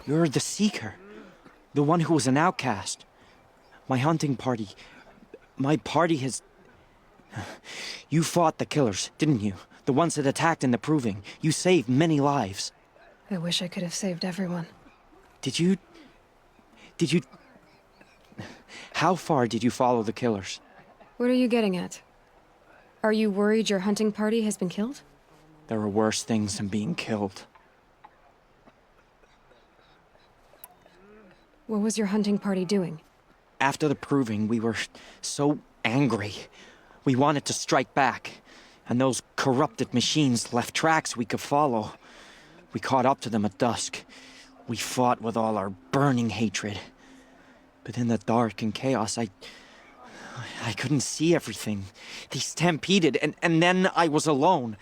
You're the Seeker. The one who was an outcast. My hunting party. My party has... You fought the killers, didn't you? The ones that attacked in the Proving. You saved many lives. I wish I could have saved everyone. Did you... How far did you follow the killers? What are you getting at? Are you worried your hunting party has been killed? There are worse things than being killed. What was your hunting party doing? After the Proving, we were so angry. We wanted to strike back. And those corrupted machines left tracks we could follow. We caught up to them at dusk. We fought with all our burning hatred. But in the dark and chaos, I couldn't see everything. They stampeded, and then I was alone.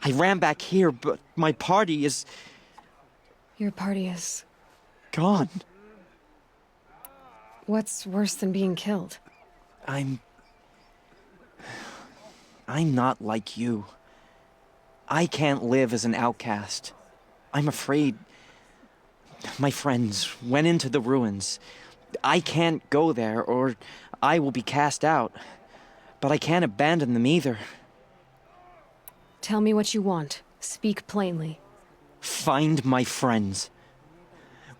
I ran back here, but my party is... Your party is... gone. What's worse than being killed? I'm not like you. I can't live as an outcast. I'm afraid... My friends went into the ruins. I can't go there, or I will be cast out. But I can't abandon them either. Tell me what you want. Speak plainly. Find my friends.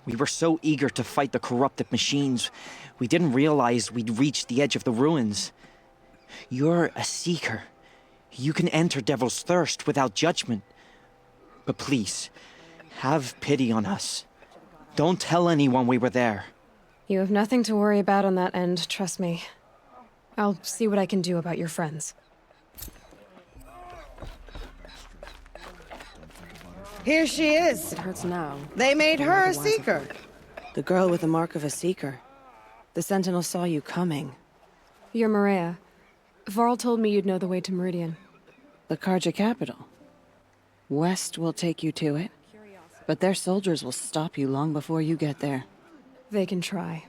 We were so eager to fight the corrupted machines, we didn't realize we'd reached the edge of the ruins. You're a Seeker. You can enter Devil's Thirst without judgment. But please, have pity on us. Don't tell anyone we were there. You have nothing to worry about on that end, trust me. I'll see what I can do about your friends. Here she is. It hurts now. They made her a Seeker. The girl with the mark of a Seeker. The Sentinel saw you coming. You're Maria. Varl told me you'd know the way to Meridian. The Carja capital. West will take you to it, but their soldiers will stop you long before you get there. They can try.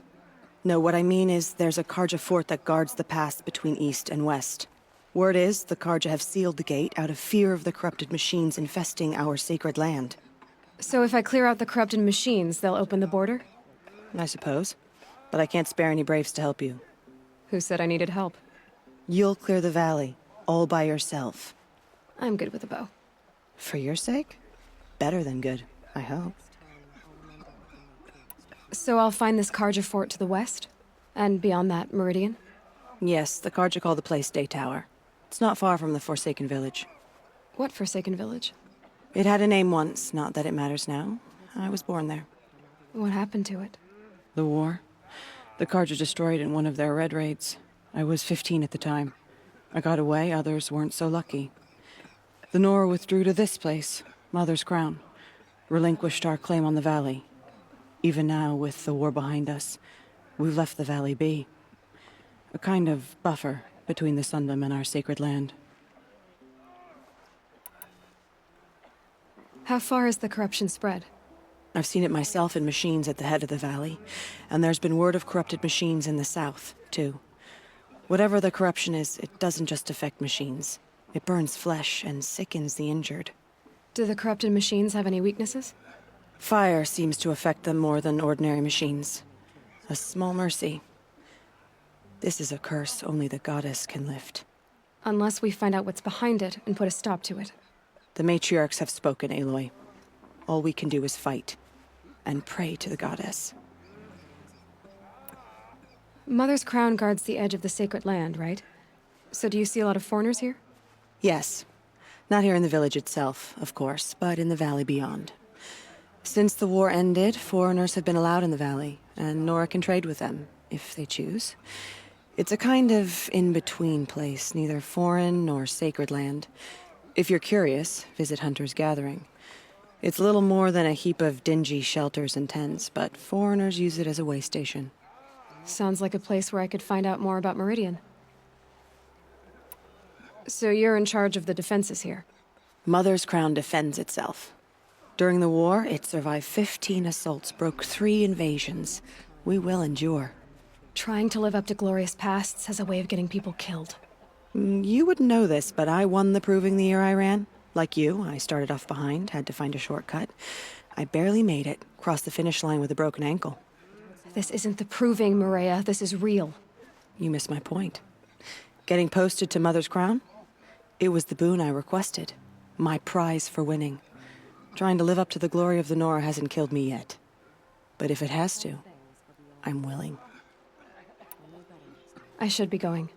No, what I mean is there's a Carja fort that guards the pass between East and West. Word is, the Carja have sealed the gate out of fear of the corrupted machines infesting our sacred land. So if I clear out the corrupted machines, they'll open the border? I suppose. But I can't spare any braves to help you. Who said I needed help? You'll clear the valley, all by yourself. I'm good with a bow. For your sake? Better than good, I hope. So I'll find this Carja fort to the west? And beyond that, Meridian? Yes, the Carja call the place Day Tower. It's not far from the Forsaken Village. What Forsaken Village? It had a name once, not that it matters now. I was born there. What happened to it? The war. The Carja destroyed in one of their red raids. I was 15 at the time. I got away, others weren't so lucky. The Nora withdrew to this place, Mother's Crown. Relinquished our claim on the valley. Even now, with the war behind us, we've left the valley be. A kind of buffer between the Sundom and our sacred land. How far has the corruption spread? I've seen it myself in machines at the head of the valley, and there's been word of corrupted machines in the south, too. Whatever the corruption is, it doesn't just affect machines. It burns flesh and sickens the injured. Do the corrupted machines have any weaknesses? Fire seems to affect them more than ordinary machines. A small mercy. This is a curse only the goddess can lift. Unless we find out what's behind it and put a stop to it. The matriarchs have spoken, Aloy. All we can do is fight, and pray to the goddess. Mother's Crown guards the edge of the sacred land, right? So do you see a lot of foreigners here? Yes. Not here in the village itself, of course, but in the valley beyond. Since the war ended, foreigners have been allowed in the valley, and Nora can trade with them, if they choose. It's a kind of in-between place, neither foreign nor sacred land. If you're curious, visit Hunter's Gathering. It's little more than a heap of dingy shelters and tents, but foreigners use it as a way station. Sounds like a place where I could find out more about Meridian. So you're in charge of the defenses here? Mother's Crown defends itself. During the war, it survived 15 assaults, broke 3 invasions. We will endure. Trying to live up to glorious pasts has a way of getting people killed. You wouldn't know this, but I won the Proving the year I ran. Like you, I started off behind, had to find a shortcut. I barely made it, crossed the finish line with a broken ankle. This isn't the proving, Maria. This is real. You missed my point. Getting posted to Mother's Crown? It was the boon I requested. My prize for winning. Trying to live up to the glory of the Nora hasn't killed me yet. But if it has to, I'm willing. I should be going.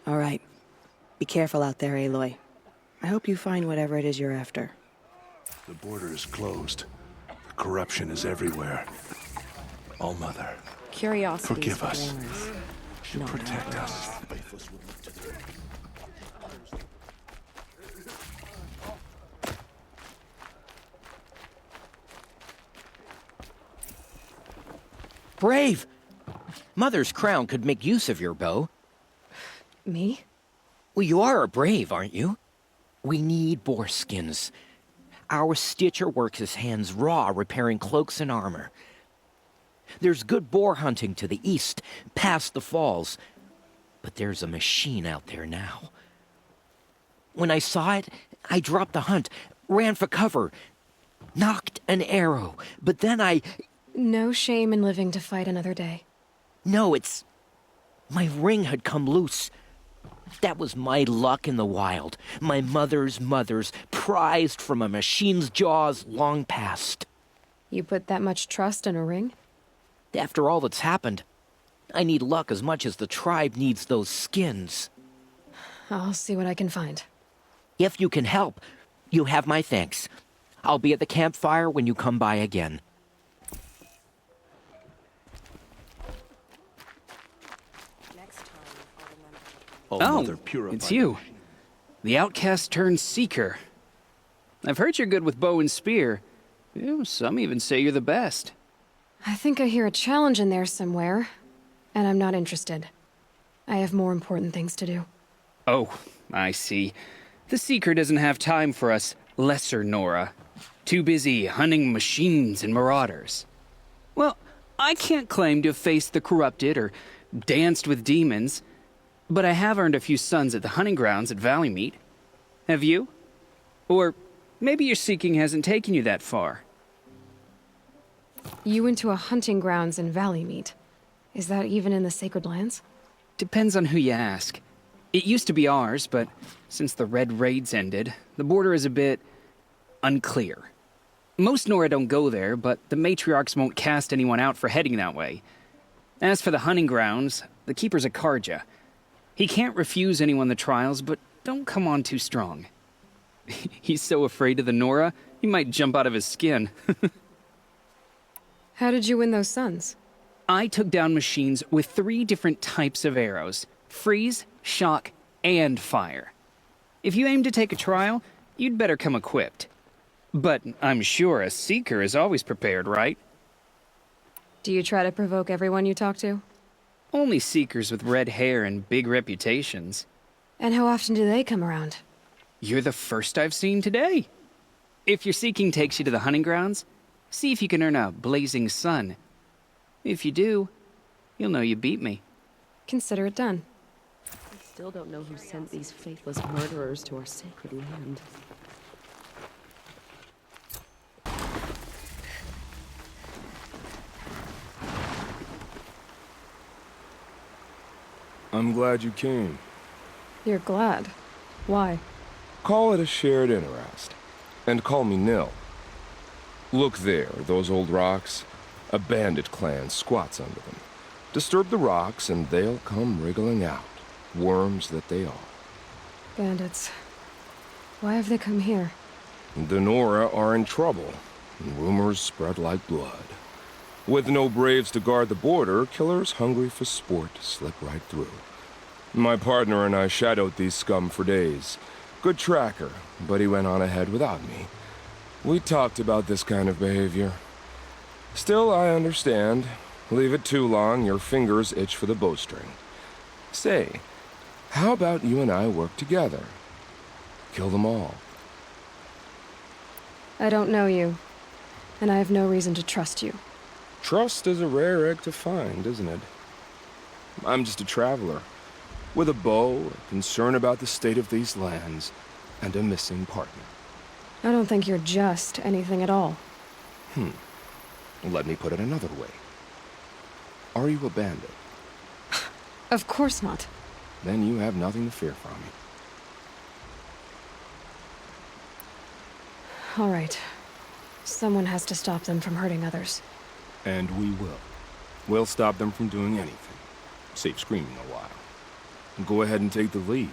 All right. Be careful out there, Aloy. I hope you find whatever it is you're after. The border is closed. The corruption is everywhere. All-Mother, Curiosity. forgive us. You protect us. Brave! Mother's Crown could make use of your bow. Me? Well, you are a brave, aren't you? We need boar skins. Our Stitcher works his hands raw repairing cloaks and armor. There's good boar hunting to the east, past the falls. But there's a machine out there now. When I saw it, I dropped the hunt, ran for cover, knocked an arrow, but then No shame in living to fight another day. No, it's... My ring had come loose. That was my luck in the wild. My mother's prized from a machine's jaws long past. You put that much trust in a ring? After all that's happened, I need luck as much as the tribe needs those skins. I'll see what I can find. If you can help, you have my thanks. I'll be at the campfire when you come by again. All-Mother purify. It's you. The outcast turned seeker. I've heard you're good with bow and spear. Some even say you're the best. I think I hear a challenge in there somewhere, and I'm not interested. I have more important things to do. Oh, I see. The seeker doesn't have time for us lesser Nora. Too busy hunting machines and marauders. Well, I can't claim to have faced the corrupted or danced with demons, but I have earned a few sons at the hunting grounds at Valleymeet. Have you? Or maybe your seeking hasn't taken you that far. You went to a hunting grounds in Valleymeet. Is that even in the Sacred Lands? Depends on who you ask. It used to be ours, but since the Red Raids ended, the border is a bit unclear. Most Nora don't go there, but the matriarchs won't cast anyone out for heading that way. As for the hunting grounds, the keeper's a Karja. He can't refuse anyone the trials, but don't come on too strong. He's so afraid of the Nora, he might jump out of his skin. How did you win those sons? I took down machines with 3 different types of arrows: freeze, shock, and fire. If you aim to take a trial, you'd better come equipped. But I'm sure a seeker is always prepared, right? Do you try to provoke everyone you talk to? Only seekers with red hair and big reputations. And how often do they come around? You're the first I've seen today. If your seeking takes you to the hunting grounds, see if you can earn a blazing sun. If you do, you'll know you beat me. Consider it done. We still don't know who sent these faithless murderers to our sacred land. I'm glad you came. You're glad. Why? Call it a shared interest. And call me Nil. Look there, those old rocks. A bandit clan squats under them. Disturb the rocks and they'll come wriggling out. Worms that they are. Bandits. Why have they come here? The Nora are in trouble. And rumors spread like blood. With no braves to guard the border, killers hungry for sport slip right through. My partner and I shadowed these scum for days. Good tracker, but he went on ahead without me. We talked about this kind of behavior. Still, I understand. Leave it too long, your fingers itch for the bowstring. Say, how about you and I work together? Kill them all. I don't know you, and I have no reason to trust you. Trust is a rare egg to find, isn't it? I'm just a traveler, with a bow, a concern about the state of these lands, and a missing partner. I don't think you're just anything at all. Let me put it another way. Are you a bandit? Of course not. Then you have nothing to fear from me. All right. Someone has to stop them from hurting others. And we will. We'll stop them from doing anything. Save screaming a while. Go ahead and take the lead.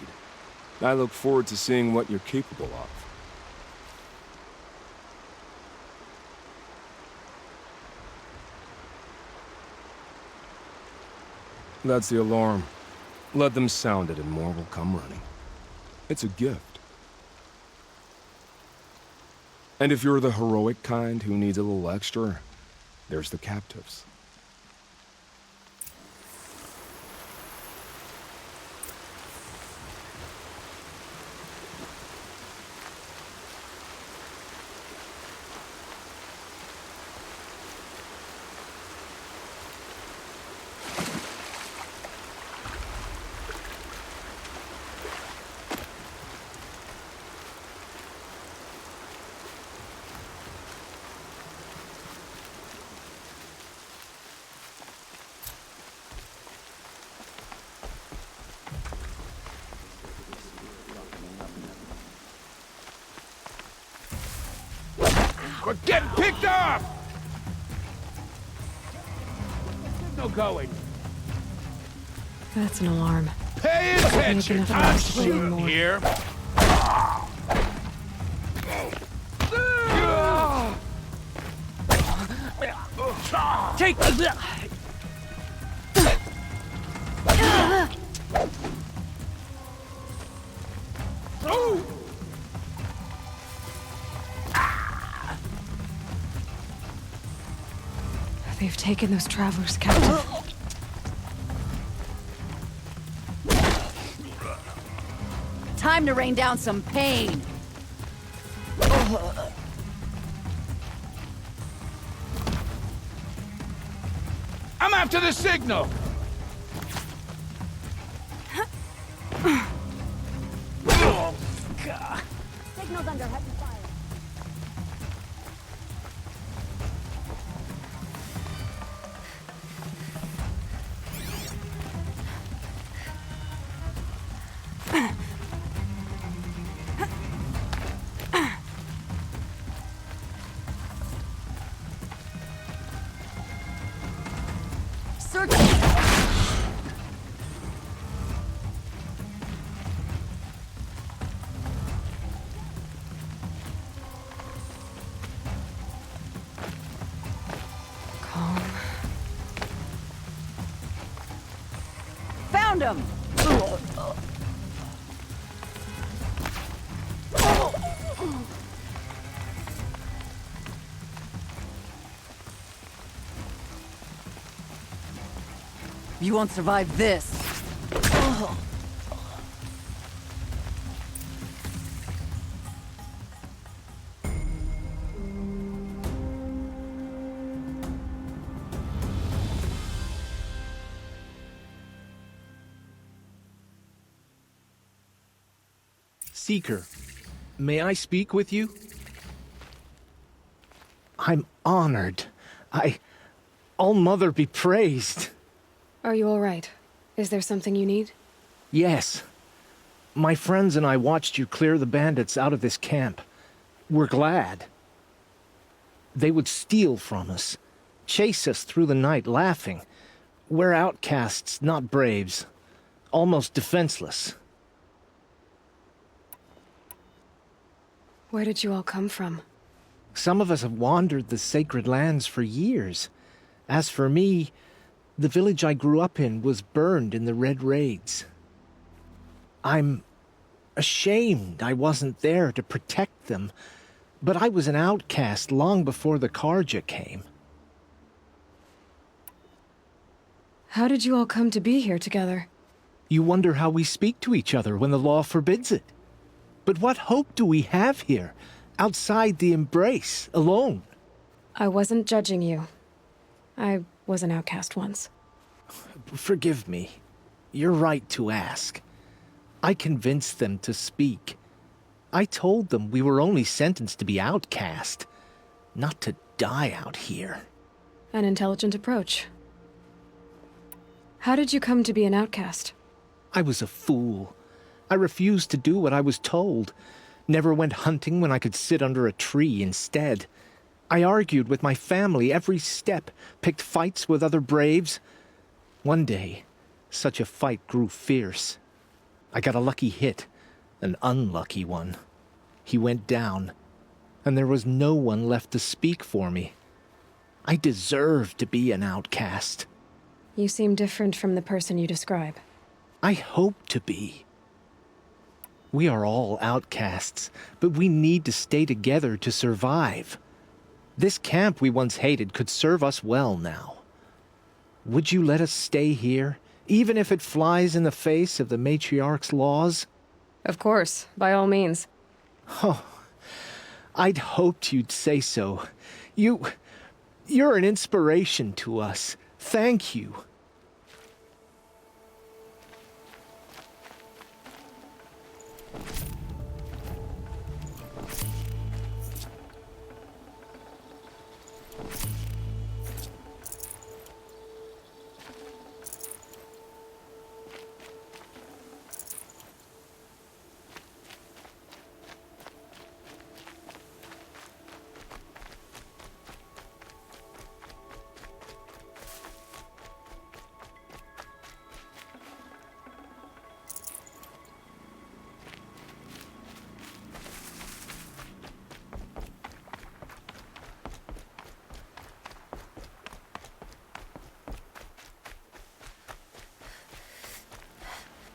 I look forward to seeing what you're capable of. That's the alarm. Let them sound it and more will come running. It's a gift. And if you're the heroic kind who needs a little extra, there's the captives. We're getting picked up! No going. That's an alarm. Pay Make attention! enough I'm noise to bring in shooting more. here. Take They've taken those travelers captive. Time to rain down some pain. I'm after the signal! Signal's under heavy fire. Calm. Found him! You won't survive this. Seeker, may I speak with you? I'm honored. All-Mother be praised. Are you all right? Is there something you need? Yes. My friends and I watched you clear the bandits out of this camp. We're glad. They would steal from us, chase us through the night laughing. We're outcasts, not braves. Almost defenseless. Where did you all come from? Some of us have wandered the sacred lands for years. As for me, the village I grew up in was burned in the Red Raids. I'm ashamed I wasn't there to protect them, but I was an outcast long before the Carja came. How did you all come to be here together? You wonder how we speak to each other when the law forbids it. But what hope do we have here, outside the embrace, alone? I wasn't judging you. I was an outcast once. Forgive me. You're right to ask. I convinced them to speak. I told them we were only sentenced to be outcast, not to die out here. An intelligent approach. How did you come to be an outcast? I was a fool. I refused to do what I was told. Never went hunting when I could sit under a tree instead. I argued with my family every step, picked fights with other braves. One day, such a fight grew fierce. I got a lucky hit, an unlucky one. He went down, and there was no one left to speak for me. I deserved to be an outcast. You seem different from the person you describe. I hope to be. We are all outcasts, but we need to stay together to survive. This camp we once hated could serve us well now. Would you let us stay here, even if it flies in the face of the matriarch's laws? Of course, by all means. Oh, I'd hoped you'd say so. You're an inspiration to us. Thank you.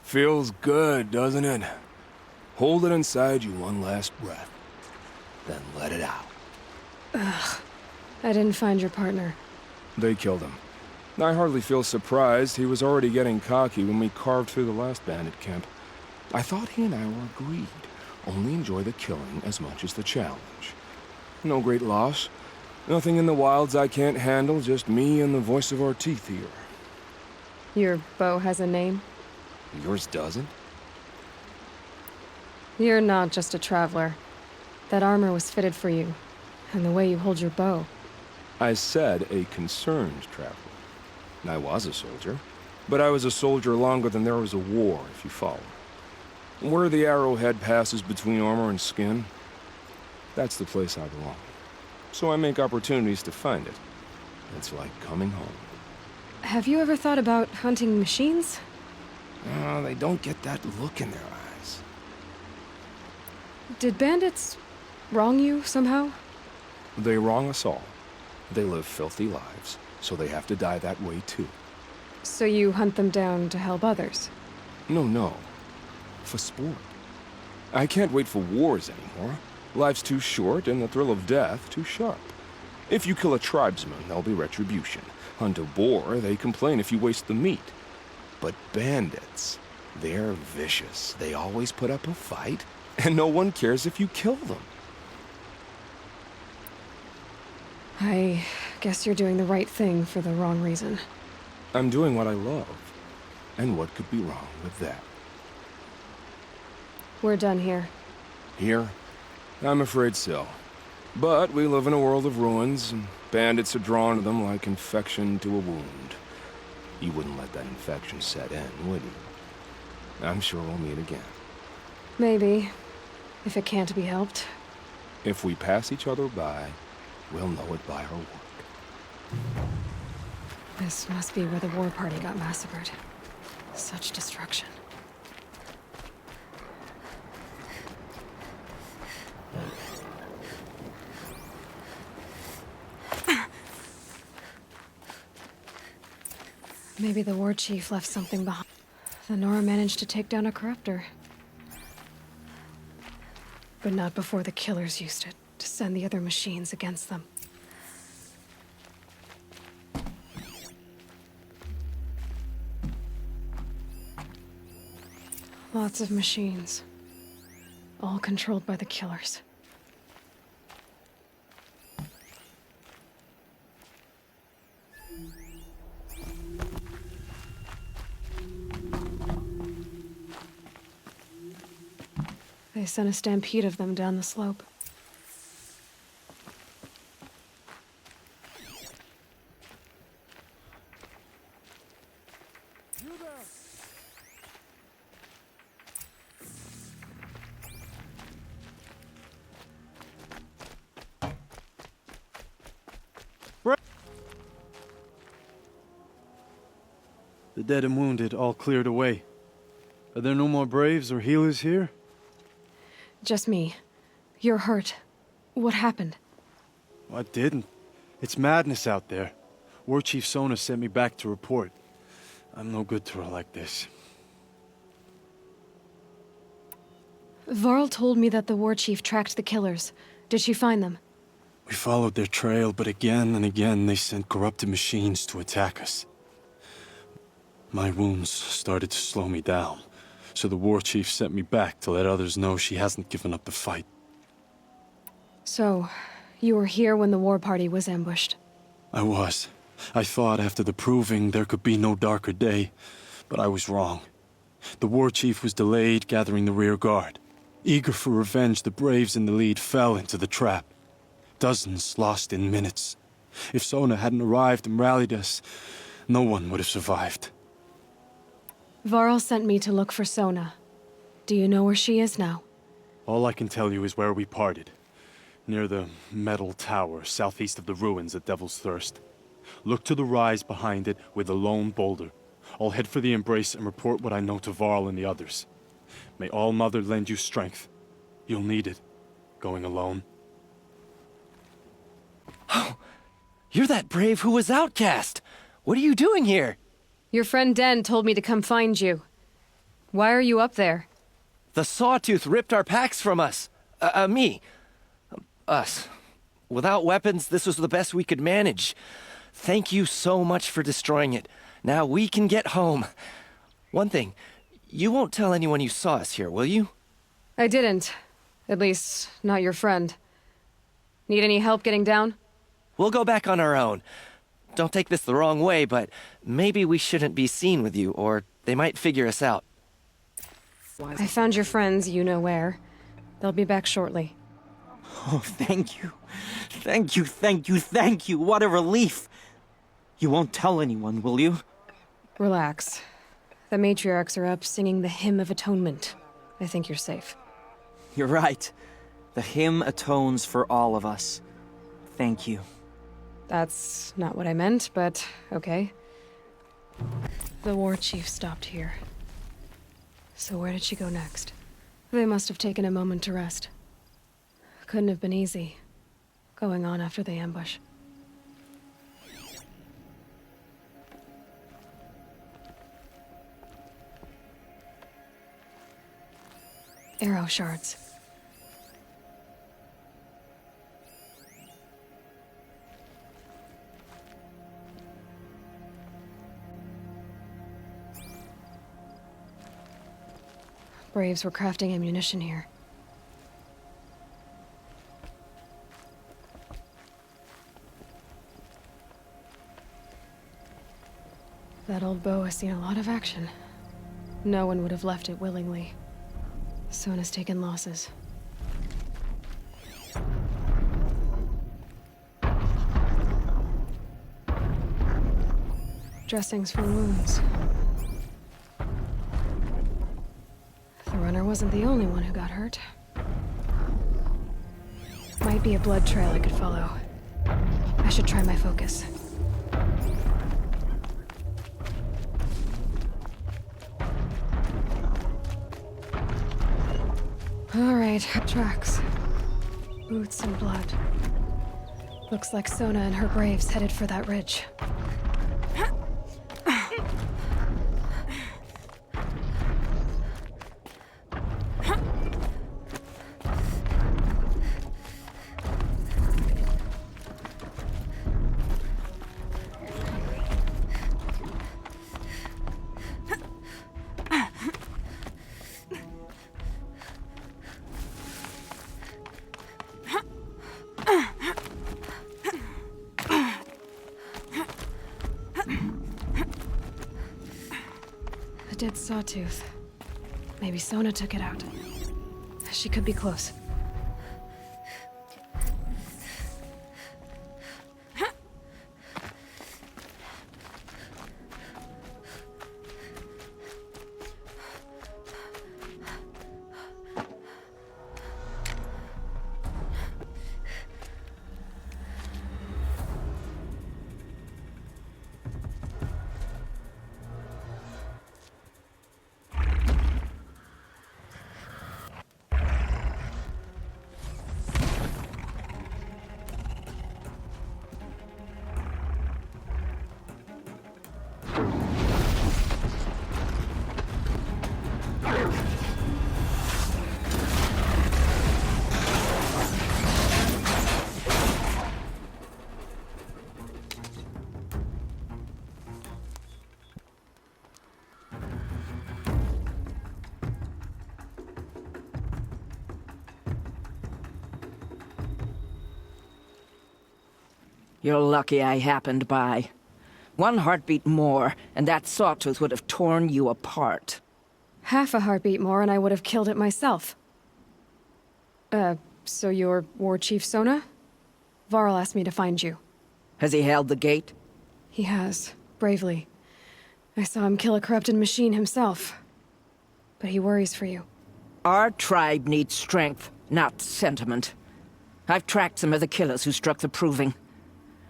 Feels good, doesn't it? Hold it inside you one last breath, then let it out. I didn't find your partner. They killed him. I hardly feel surprised. He was already getting cocky when we carved through the last bandit camp. I thought he and I were agreed. Only enjoy the killing as much as the challenge. No great loss. Nothing in the wilds I can't handle, just me and the voice of our teeth here. Your bow has a name? Yours doesn't? You're not just a traveler. That armor was fitted for you, and the way you hold your bow. I said a concerned traveler. I was a soldier, but I was a soldier longer than there was a war, if you follow. Where the arrowhead passes between armor and skin, that's the place I belong. So I make opportunities to find it. It's like coming home. Have you ever thought about hunting machines? They don't get that look in their eyes. Did bandits wrong you somehow? They wrong us all. They live filthy lives, so they have to die that way too. So you hunt them down to help others? No. For sport. I can't wait for wars anymore. Life's too short and the thrill of death too sharp. If you kill a tribesman, there'll be retribution. Hunt a boar, they complain if you waste the meat. But bandits, they're vicious. They always put up a fight, and no one cares if you kill them. I guess you're doing the right thing for the wrong reason. I'm doing what I love. And what could be wrong with that? We're done here. Here? I'm afraid so. But we live in a world of ruins, and bandits are drawn to them like infection to a wound. You wouldn't let that infection set in, would you? I'm sure we'll meet again. Maybe. If it can't be helped. If we pass each other by, we'll know it by our work. This must be where the war party got massacred. Such destruction. Maybe the war chief left something behind. The Nora managed to take down a corruptor. But not before the killers used it to send the other machines against them. Lots of machines. All controlled by the killers. They sent a stampede of them down the slope. The dead and wounded all cleared away. Are there no more braves or healers here? Just me. You're hurt. What happened? I didn't. It's madness out there. War Chief Sona sent me back to report. I'm no good to her like this. Varl told me that the war chief tracked the killers. Did she find them? We followed their trail, but again and again they sent corrupted machines to attack us. My wounds started to slow me down, so the war chief sent me back to let others know she hasn't given up the fight. So, you were here when the war party was ambushed? I was. I thought after the proving there could be no darker day, but I was wrong. The war chief was delayed gathering the rear guard. Eager for revenge, the braves in the lead fell into the trap. Dozens lost in minutes. If Sona hadn't arrived and rallied us, no one would have survived. Varl sent me to look for Sona. Do you know where she is now? All I can tell you is where we parted. Near the metal tower, southeast of the ruins at Devil's Thirst. Look to the rise behind it with a lone boulder. I'll head for the embrace and report what I know to Varl and the others. May All Mother lend you strength. You'll need it, going alone. Oh, you're that brave who was outcast! What are you doing here? Your friend Den told me to come find you. Why are you up there? The Sawtooth ripped our packs from us. Me. Us. Without weapons, this was the best we could manage. Thank you so much for destroying it. Now we can get home. One thing, you won't tell anyone you saw us here, will you? I didn't. At least, not your friend. Need any help getting down? We'll go back on our own. Don't take this the wrong way, but maybe we shouldn't be seen with you, or they might figure us out. I found your friends, you know where. They'll be back shortly. Oh, thank you. Thank you, thank you, thank you. What a relief. You won't tell anyone, will you? Relax. The matriarchs are up singing the Hymn of Atonement. I think you're safe. You're right. The hymn atones for all of us. Thank you. That's not what I meant, but okay. The war chief stopped here. So where did she go next? They must have taken a moment to rest. Couldn't have been easy, going on after the ambush. Arrow shards. Braves were crafting ammunition here. That old bow has seen a lot of action. No one would have left it willingly. Sona's taken losses. Dressings for wounds. The runner wasn't the only one who got hurt. Might be a blood trail I could follow. I should try my focus. All right, tracks. Boots and blood. Looks like Sona and her braves headed for that ridge. A dead sawtooth. Maybe Sona took it out. She could be close. You're lucky I happened by. One heartbeat more, and that sawtooth would have torn you apart. Half a heartbeat more and I would have killed it myself. So you're War Chief Sona? Varl asked me to find you. Has he held the gate? He has, bravely. I saw him kill a corrupted machine himself. But he worries for you. Our tribe needs strength, not sentiment. I've tracked some of the killers who struck the Proving.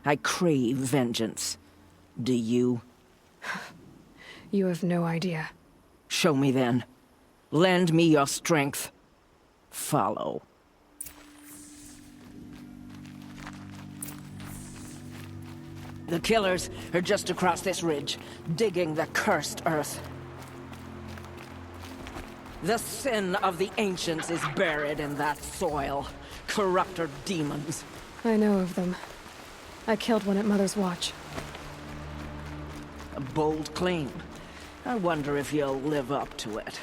I crave vengeance. Do you? You have no idea. Show me then. Lend me your strength. Follow. The killers are just across this ridge, digging the cursed earth. The sin of the ancients is buried in that soil. Corrupter demons. I know of them. I killed one at Mother's Watch. A bold claim. I wonder if you'll live up to it.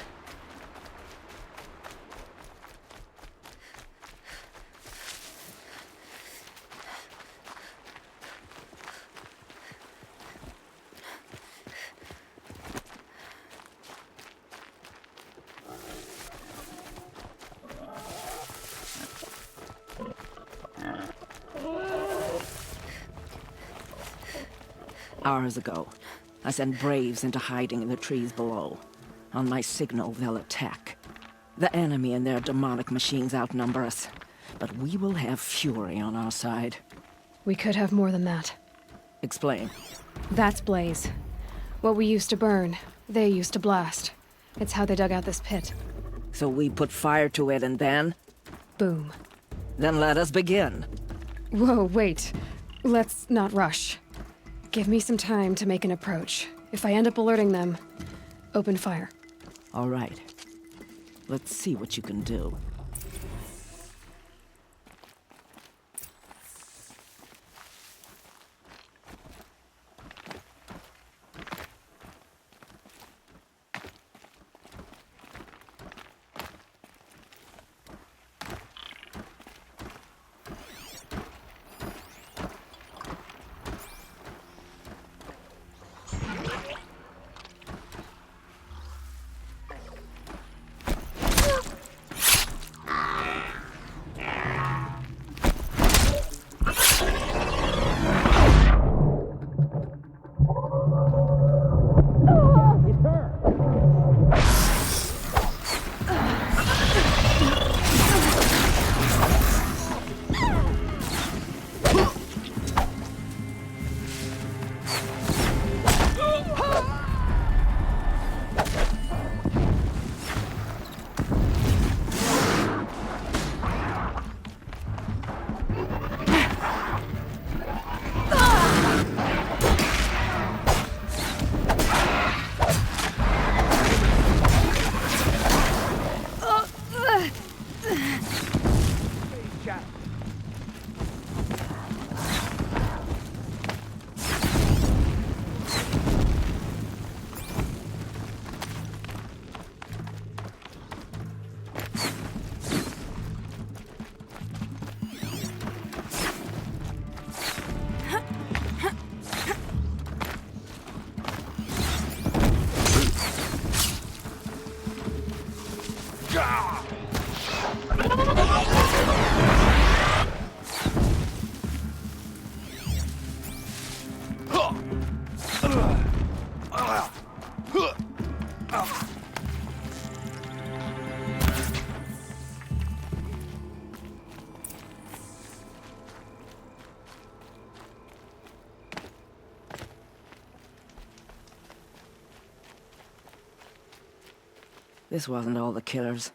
Hours ago, I sent Braves into hiding in the trees below. On my signal, they'll attack. The enemy and their demonic machines outnumber us, but we will have fury on our side. We could have more than that. Explain. That's Blaze. What we used to burn, they used to blast. It's how they dug out this pit. So we put fire to it and then? Boom. Then let us begin. Whoa, wait. Let's not rush. Give me some time to make an approach. If I end up alerting them, open fire. All right. Let's see what you can do. This wasn't all the killers.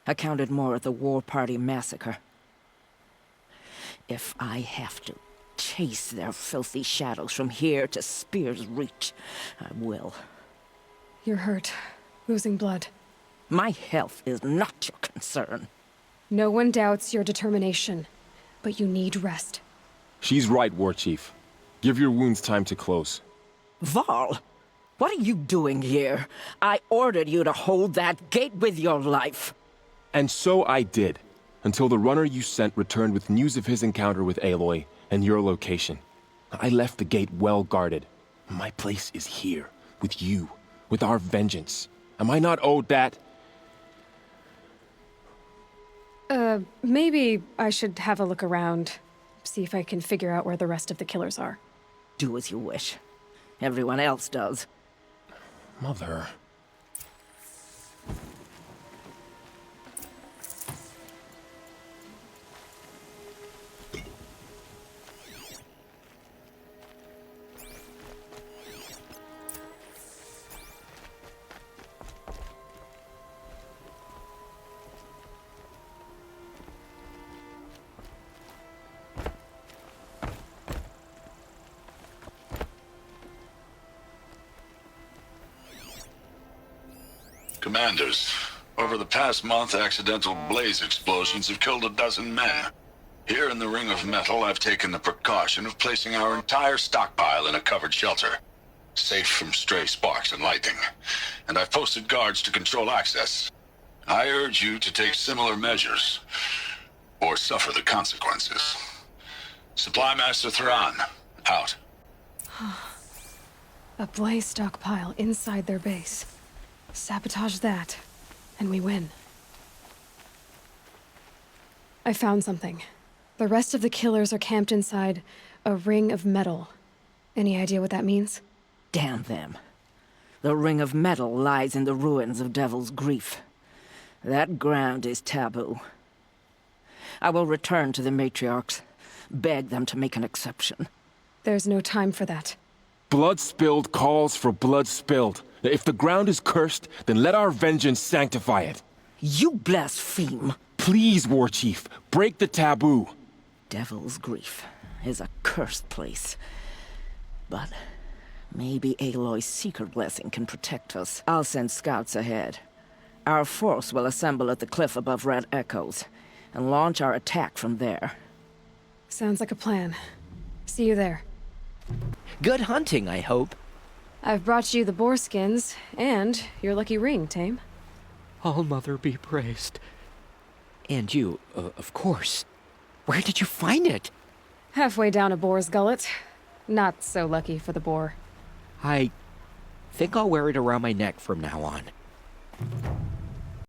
I counted more at the War Party massacre. If I have to chase their filthy shadows from here to Spear's Reach, I will. You're hurt. Losing blood. My health is not your concern. No one doubts your determination, but you need rest. She's right, War Chief. Give your wounds time to close. Varl, what are you doing here? I ordered you to hold that gate with your life. And so I did, until the runner you sent returned with news of his encounter with Aloy and your location. I left the gate well guarded. My place is here, with you, with our vengeance. Am I not owed that? Maybe I should have a look around, see if I can figure out where the rest of the killers are. Do as you wish. Everyone else does. Mother. Commanders, over the past month, accidental blaze explosions have killed a dozen men. Here in the Ring of Metal, I've taken the precaution of placing our entire stockpile in a covered shelter, safe from stray sparks and lightning, and I've posted guards to control access. I urge you to take similar measures, or suffer the consequences. Supply Master Thran, out. A blaze stockpile inside their base. Sabotage that, and we win. I found something. The rest of the killers are camped inside a ring of metal. Any idea what that means? Damn them. The Ring of Metal lies in the ruins of Devil's Grief. That ground is taboo. I will return to the matriarchs, beg them to make an exception. There's no time for that. Blood spilled calls for blood spilled. If the ground is cursed, then let our vengeance sanctify it. You blaspheme! Please, War Chief, break the taboo. Devil's Grief is a cursed place. But maybe Aloy's secret blessing can protect us. I'll send scouts ahead. Our force will assemble at the cliff above Red Echoes, and launch our attack from there. Sounds like a plan. See you there. Good hunting, I hope. I've brought you the boar skins, and your lucky ring, Tame. All-Mother be praised. And you, of course. Where did you find it? Halfway down a boar's gullet. Not so lucky for the boar. I think I'll wear it around my neck from now on.